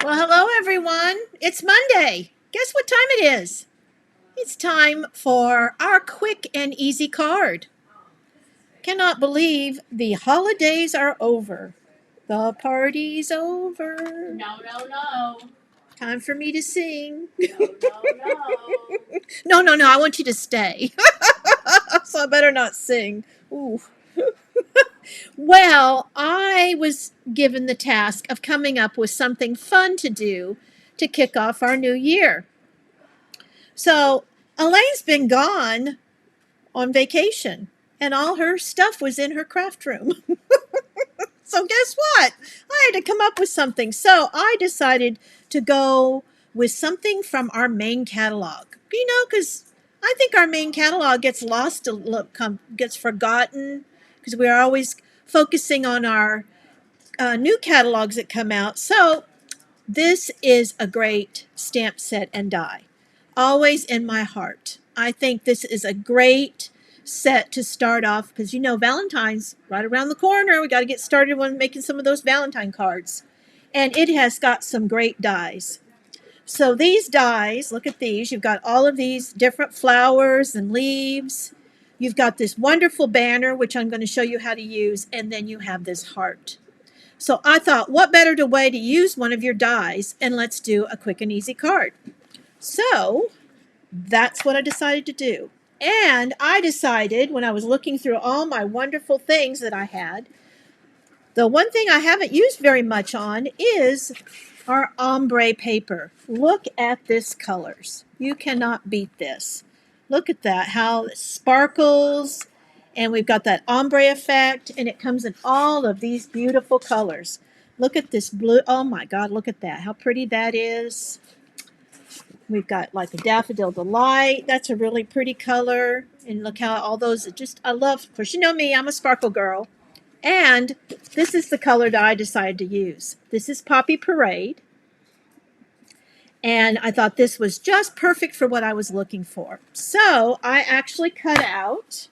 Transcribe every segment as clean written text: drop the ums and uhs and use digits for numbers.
Well, hello everyone. It's Monday. Guess what time it is? It's time for our quick and easy card. Cannot believe the holidays are over. The party's over. No, no, no. Time for me to sing. No, no, no. No. I want you to stay. So I better not sing. Ooh. Well, I was given the task of coming up with something fun to do to kick off our new year. So Elaine's been gone on vacation, and all her stuff was in her craft room. So guess what? I had to come up with something. So I decided to go with something from our main catalog. Because I think our main catalog gets lost, gets forgotten, because we're always focusing on our new catalogs that come out. So this is a great stamp set and die. Always in my heart. I think this is a great set to start off because Valentine's right around the corner. We got to get started on making some of those Valentine cards. And it has got some great dies. So these dies, look at these. You've got all of these different flowers and leaves. You've got this wonderful banner, which I'm going to show you how to use. And then you have this heart. So I thought, what better way to use one of your dies? And let's do a quick and easy card. So that's what I decided to do. And I decided when I was looking through all my wonderful things that I had, the one thing I haven't used very much on is our ombre paper. Look at this colors. You cannot beat this. Look at that, how it sparkles. And we've got that ombre effect, and it comes in all of these beautiful colors. Look at this blue. Oh my God, look at that. How pretty that is. We've got like a Daffodil Delight. That's a really pretty color. And look how all those, I love, of course, you know me, I'm a sparkle girl. And this is the color that I decided to use. This is Poppy Parade. And I thought this was just perfect for what I was looking for. So I actually cut out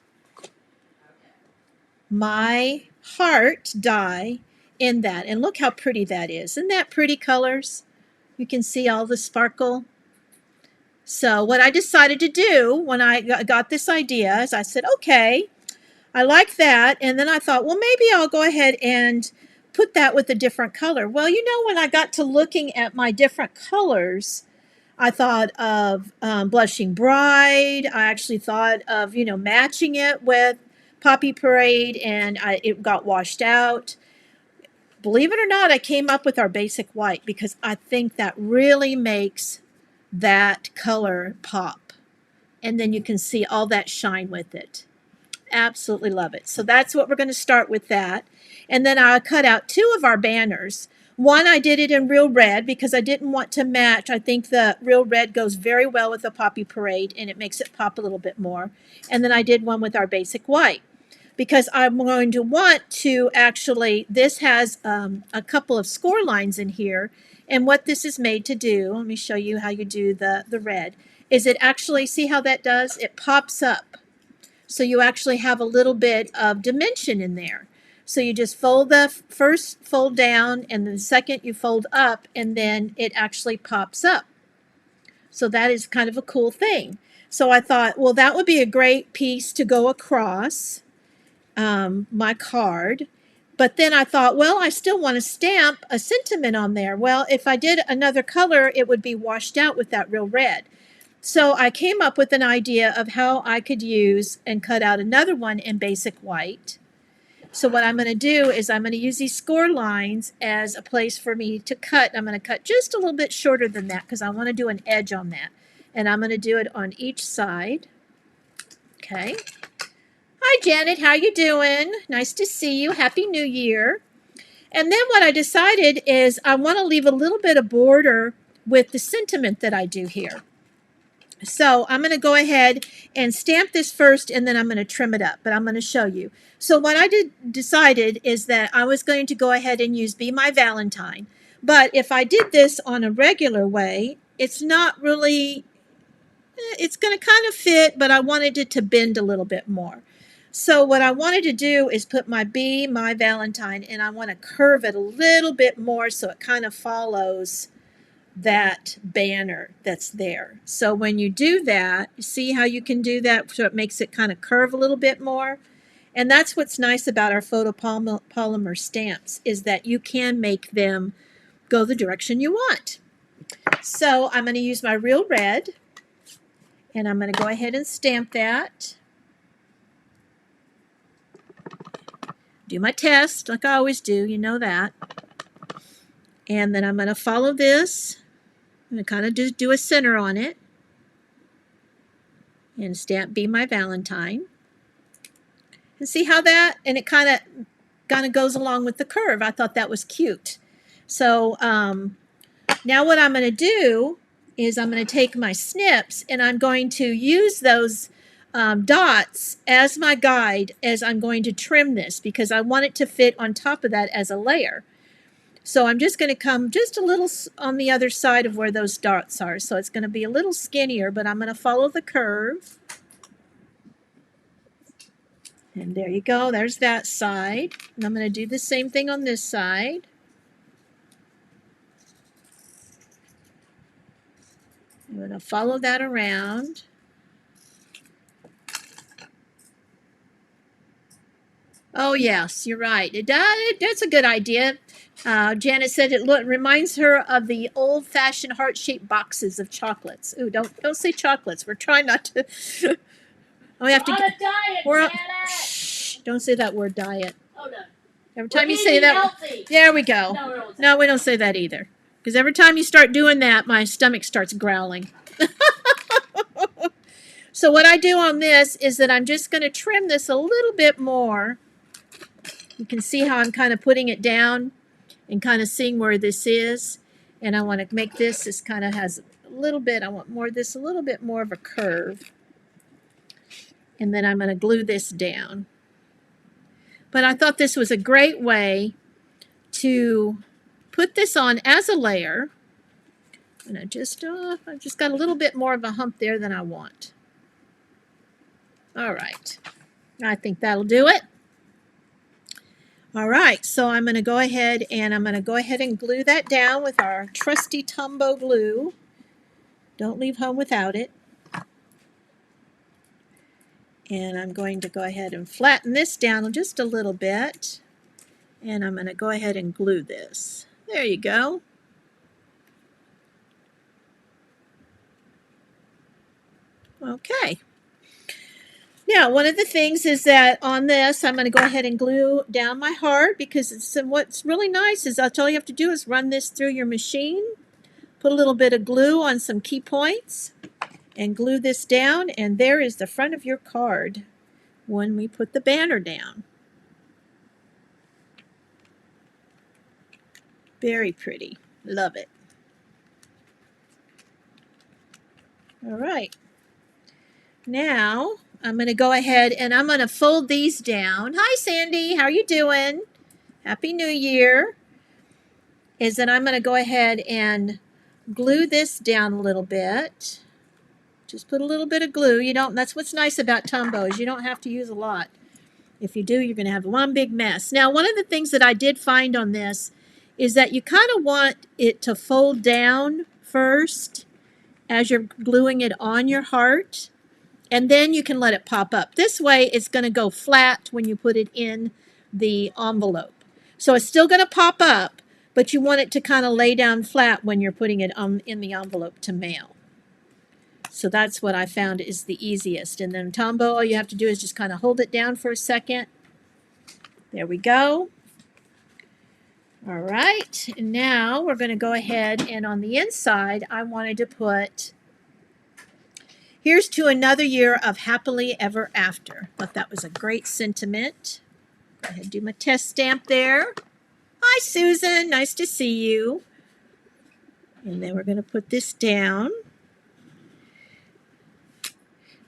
my heart die in that. And look how pretty that is. Isn't that pretty colors? You can see all the sparkle. So what I decided to do when I got this idea is I said, okay, I like that. And then I thought, well, maybe I'll go ahead and put that with a different color. Well, when I got to looking at my different colors, I thought of Blushing Bride. I actually thought of, matching it with Poppy Parade, and it got washed out. Believe it or not, I came up with our basic white because I think that really makes that color pop. And then you can see all that shine with it. Absolutely love it. So that's what we're going to start with that. And then I cut out two of our banners. One, I did it in real red because I didn't want to match. I think the real red goes very well with the Poppy Parade and it makes it pop a little bit more. And then I did one with our basic white because I'm going to want to actually, this has a couple of score lines in here. And what this is made to do, let me show you how you do the red, is it actually, see how that does? It pops up. So you actually have a little bit of dimension in there. So you just fold first fold down, and then the second you fold up, and then it actually pops up. So that is kind of a cool thing. So I thought, well, that would be a great piece to go across my card. But then I thought, well, I still want to stamp a sentiment on there. Well, if I did another color, it would be washed out with that real red. So I came up with an idea of how I could use and cut out another one in basic white. So what I'm going to do is I'm going to use these score lines as a place for me to cut. I'm going to cut just a little bit shorter than that because I want to do an edge on that. And I'm going to do it on each side. Okay. Hi, Janet. How you doing? Nice to see you. Happy New Year. And then what I decided is I want to leave a little bit of border with the sentiment that I do here. So I'm going to go ahead and stamp this first, and then I'm going to trim it up, but I'm going to show you. So what I decided is that I was going to go ahead and use Be My Valentine. But if I did this on a regular way, it's not really, it's going to kind of fit, but I wanted it to bend a little bit more. So what I wanted to do is put my Be My Valentine, and I want to curve it a little bit more so it kind of follows that banner that's there. So when you do that, you see how you can do that so it makes it kind of curve a little bit more? And that's what's nice about our photopolymer stamps, is that you can make them go the direction you want. So I'm going to use my Real Red, and I'm going to go ahead and stamp that. Do my test like I always do, you know that. And then I'm going to follow this. I'm going to kind of just do a center on it. And stamp Be My Valentine. And see how that, and it kind of goes along with the curve. I thought that was cute. So now what I'm going to do is I'm going to take my snips and I'm going to use those dots as my guide as I'm going to trim this, because I want it to fit on top of that as a layer. So I'm just going to come just a little on the other side of where those dots are. So it's going to be a little skinnier, but I'm going to follow the curve. And there you go. There's that side. And I'm going to do the same thing on this side. I'm going to follow that around. Oh, yes, you're right. That's a good idea. Janet said it reminds her of the old-fashioned heart-shaped boxes of chocolates. Ooh, don't say chocolates. We're trying not to. We have We're to on a diet, we're Janet. Shh, don't say that word, diet. Oh, no. Every time We're you say eating that, healthy. there we go. No, we don't say No, we don't say that either. Because every time you start doing that, my stomach starts growling. So what I do on this is that I'm just going to trim this a little bit more. You can see how I'm kind of putting it down and kind of seeing where this is. And I want to make this kind of has a little bit, I want more of this, a little bit more of a curve. And then I'm going to glue this down. But I thought this was a great way to put this on as a layer. And I just got a little bit more of a hump there than I want. All right, I think that'll do it. All right, so I'm going to go ahead and glue that down with our trusty Tombow glue. Don't leave home without it. And I'm going to go ahead and flatten this down just a little bit. And I'm going to go ahead and glue this. There you go. Okay. Now, one of the things is that on this, I'm going to go ahead and glue down my heart, because what's really nice is that's all you have to do is run this through your machine, put a little bit of glue on some key points, and glue this down, and there is the front of your card when we put the banner down. Very pretty. Love it. All right. Now, I'm going to go ahead and I'm going to fold these down. Hi, Sandy. How are you doing? Happy New Year. Is that I'm going to go ahead and glue this down a little bit. Just put a little bit of glue. That's what's nice about Tombow, is you don't have to use a lot. If you do, you're going to have one big mess. Now, one of the things that I did find on this is that you kind of want it to fold down first as you're gluing it on your heart. And then you can let it pop up. This way, it's going to go flat when you put it in the envelope. So it's still going to pop up, but you want it to kind of lay down flat when you're putting it in the envelope to mail. So that's what I found is the easiest. And then Tombow, all you have to do is just kind of hold it down for a second. There we go. All right. And now we're going to go ahead, and on the inside, I wanted to put... Here's to another year of happily ever after. Thought that was a great sentiment. Go ahead and do my test stamp there. Hi, Susan. Nice to see you. And then we're going to put this down.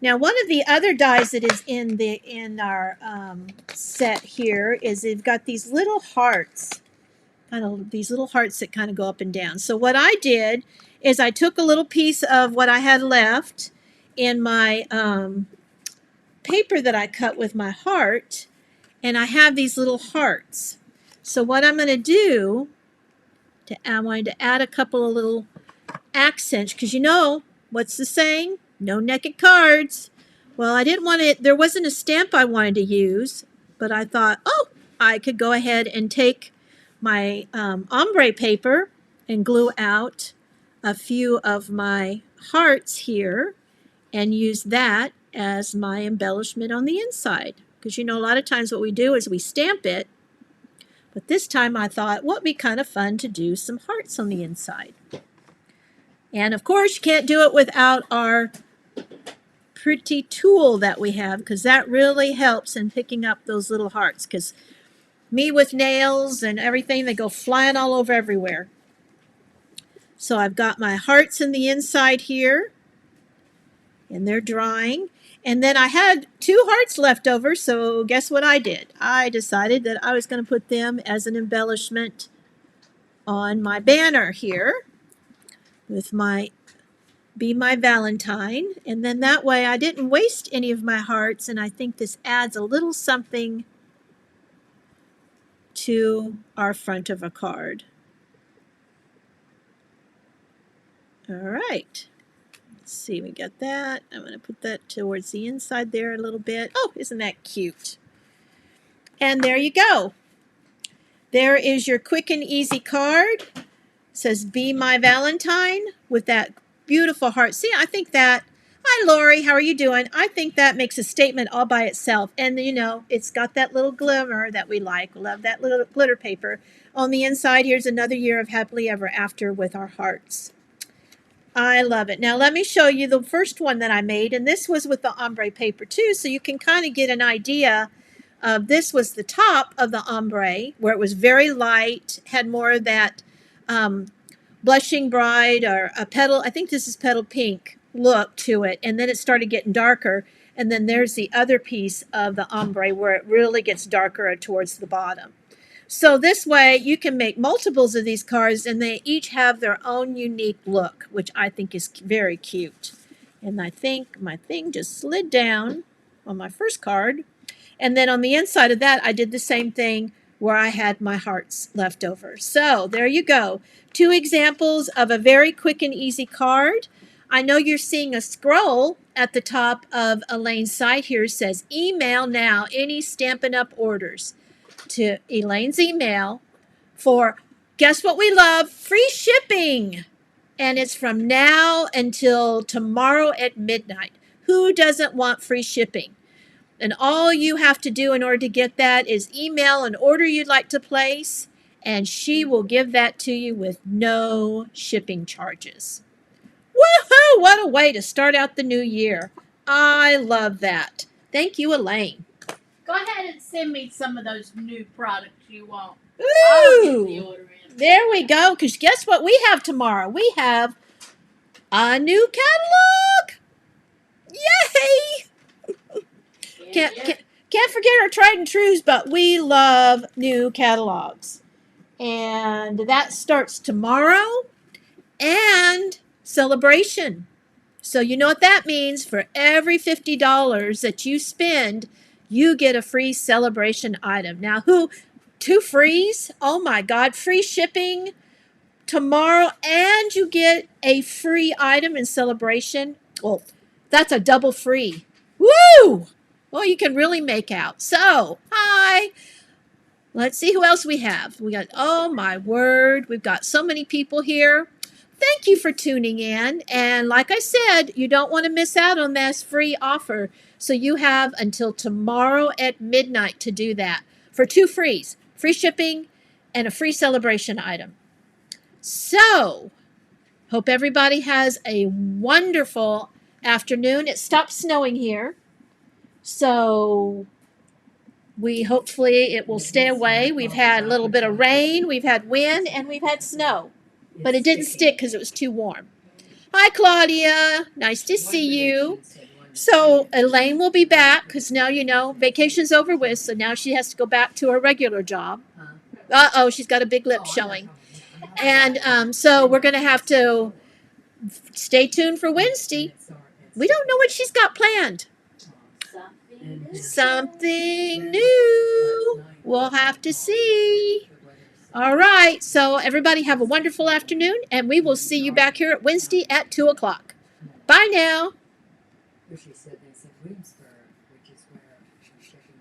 Now, one of the other dies that is in our set here is they've got these little hearts, these little hearts that kind of go up and down. So what I did is I took a little piece of what I had left in my paper that I cut with my heart, and I have these little hearts. So what I'm going to do, I wanted to add a couple of little accents, because you know, what's the saying? No naked cards. Well, I didn't want it, there wasn't a stamp I wanted to use, but I thought, oh, I could go ahead and take my ombre paper and glue out a few of my hearts here and use that as my embellishment on the inside. Because you know, a lot of times what we do is we stamp it, but this time I thought, what would be kind of fun to do some hearts on the inside. And of course, you can't do it without our pretty tool that we have, because that really helps in picking up those little hearts, because me with nails and everything, they go flying all over everywhere. So I've got my hearts in the inside here, and they're drying. And then I had 2 hearts left over, so guess what I did? I decided that I was going to put them as an embellishment on my banner here with my Be My Valentine. And then that way I didn't waste any of my hearts, and I think this adds a little something to our front of a card. All right. Let's see, we got that. I'm going to put that towards the inside there a little bit. Oh, isn't that cute? And there you go. There is your quick and easy card. It says Be My Valentine with that beautiful heart. See, I think that, hi Lori, how are you doing? I think that makes a statement all by itself. And you know, it's got that little glimmer that we like. We love that little glitter paper. On the inside, here's another year of happily ever after with our hearts. I love it. Now let me show you the first one that I made, and this was with the ombre paper too, so you can kind of get an idea of, this was the top of the ombre, where it was very light, had more of that blushing bride or a petal, I think this is petal pink look to it, and then it started getting darker, and then there's the other piece of the ombre where it really gets darker towards the bottom. So this way you can make multiples of these cards, and they each have their own unique look, which I think is very cute. And I think my thing just slid down on my first card. And then on the inside of that, I did the same thing where I had my hearts left over. So there you go. 2 examples of a very quick and easy card. I know you're seeing a scroll at the top of Elaine's site here. It says, email now any Stampin' Up! Orders to Elaine's email for, guess what we love? Free shipping. And it's from now until tomorrow at midnight. Who doesn't want free shipping? And all you have to do in order to get that is email an order you'd like to place, and she will give that to you with no shipping charges. Woohoo! What a way to start out the new year. I love that. Thank you, Elaine. Go ahead and send me some of those new products you want. Ooh, there we go. Because guess what we have tomorrow? We have a new catalog. Yay! Can't forget our tried and trues, but we love new catalogs. And that starts tomorrow. And celebration. So you know what that means. For every $50 that you spend, you get a free celebration item. Now, 2 frees? Oh my God, free shipping tomorrow, and you get a free item in celebration. Well, that's a double free. Woo! Well, you can really make out. So, hi. Let's see who else we have. We got, oh my word, we've got so many people here. Thank you for tuning in. And like I said, you don't want to miss out on this free offer. So you have until tomorrow at midnight to do that for 2 frees, free shipping and a free celebration item. So, hope everybody has a wonderful afternoon. It stopped snowing here. So hopefully it will stay away. We've had a little bit of rain, we've had wind, and we've had snow. But it didn't stick because it was too warm. Hi, Claudia. Nice to see you. So Elaine will be back because now, you know, vacation's over with. So now she has to go back to her regular job. Uh-oh, she's got a big lip showing. And so we're going to have to stay tuned for Wednesday. We don't know what she's got planned. Something new. We'll have to see. All right. So everybody have a wonderful afternoon, and we will see you back here at Wednesday at 2 o'clock. Bye now. She said they said Williamsburg, which is where she's shipping